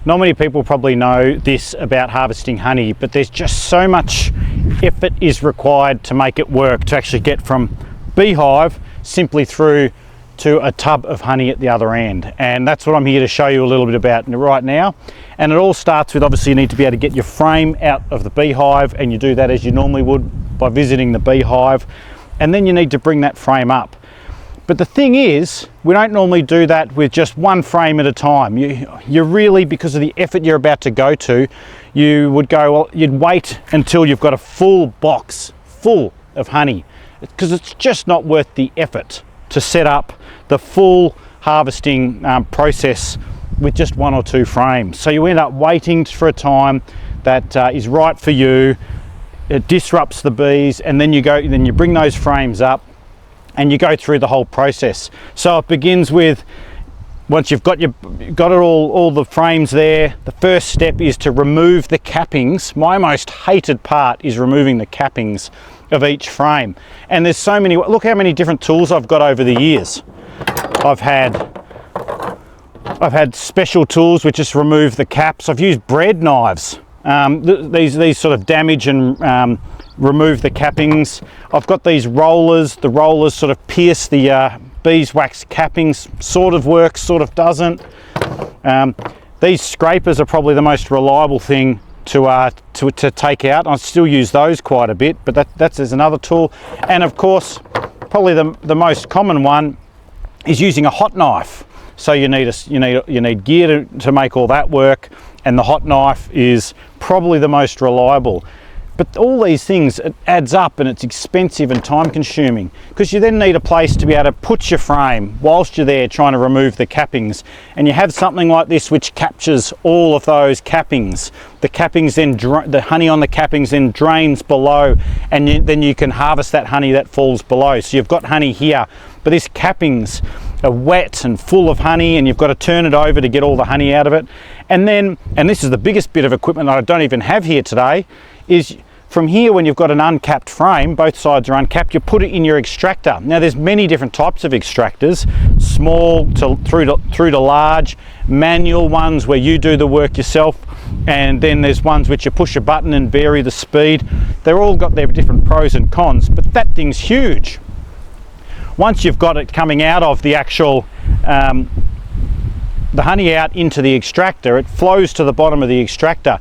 Not many people probably know this about harvesting honey, but there's just so much effort is required to make it work, to actually get from beehive simply through to a tub of honey at the other end. And that's what I'm here to show you a little bit about right now. And it all starts with, obviously you need to be able to get your frame out of the beehive, and you do that as you normally would by visiting the beehive. And then you need to bring that frame up. But the thing is, we don't normally do that with just one frame at a time. You really, because of the effort you're about to go to, you would go, well, you'd wait until you've got a full box full of honey, because it's just not worth the effort to set up the full harvesting process with just one or two frames. So you end up waiting for a time that is right for you. It disrupts the bees, and then you bring those frames up and you go through the whole process. So it begins with, once you've got all the frames there, the first step is to remove the cappings. My most hated part is removing the cappings of each frame. And there's so many, look how many different tools I've got over the years. I've had special tools which just remove the caps. I've used bread knives. These sort of damage and remove the cappings. I've got these rollers. The rollers sort of pierce the beeswax cappings. Sort of works, sort of doesn't. These scrapers are probably the most reliable thing to take out. I still use those quite a bit, but there's another tool. And of course, probably the most common one is using a hot knife. So you need gear to make all that work, and the hot knife is probably the most reliable. But all these things, it adds up, and it's expensive and time consuming, because you then need a place to be able to put your frame whilst you're there trying to remove the cappings. And you have something like this which captures all of those cappings. The cappings then, the honey on the cappings then drains below, and then you can harvest that honey that falls below. So you've got honey here, but these cappings are wet and full of honey, and you've got to turn it over to get all the honey out of it. And then, and this is the biggest bit of equipment that I don't even have here today, is from here, when you've got an uncapped frame, both sides are uncapped, you put it in your extractor. Now there's many different types of extractors, small through to large, manual ones where you do the work yourself, and then there's ones which you push a button and vary the speed. They're all got their different pros and cons, but that thing's huge. Once you've got it coming out of the actual, the honey out into the extractor, it flows to the bottom of the extractor.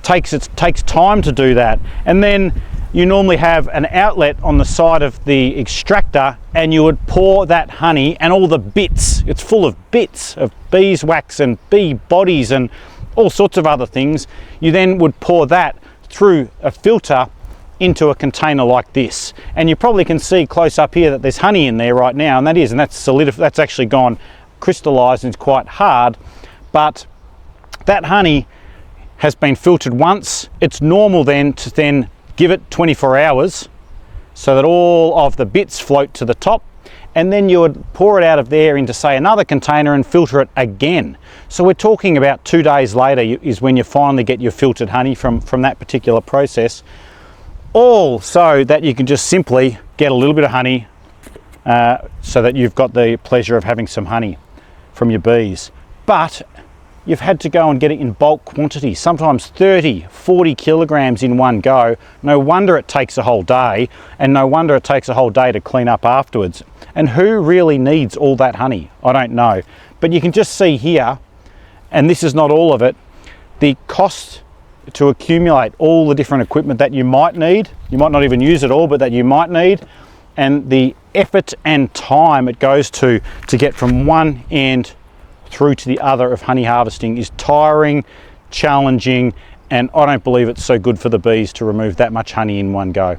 It takes time to do that, and then you normally have an outlet on the side of the extractor, and you would pour that honey and all the bits, it's full of bits of beeswax and bee bodies and all sorts of other things. You then would pour that through a filter into a container like this, and you probably can see close up here that there's honey in there right now, and that's solidified, that's actually gone crystallized and it's quite hard. But that honey has been filtered once. It's normal then to give it 24 hours so that all of the bits float to the top, and then you would pour it out of there into, say, another container and filter it again. So we're talking about 2 days later is when you finally get your filtered honey from that particular process, all so that you can just simply get a little bit of honey so that you've got the pleasure of having some honey from your bees. But you've had to go and get it in bulk quantity, sometimes 30, 40 kilograms in one go. No wonder it takes a whole day, and no wonder it takes a whole day to clean up afterwards. And who really needs all that honey? I don't know. But you can just see here, and this is not all of it, the cost to accumulate all the different equipment that you might need. You might not even use it all, but that you might need. And the effort and time it goes to get from one end through to the other of honey harvesting is tiring, challenging, and I don't believe it's so good for the bees to remove that much honey in one go.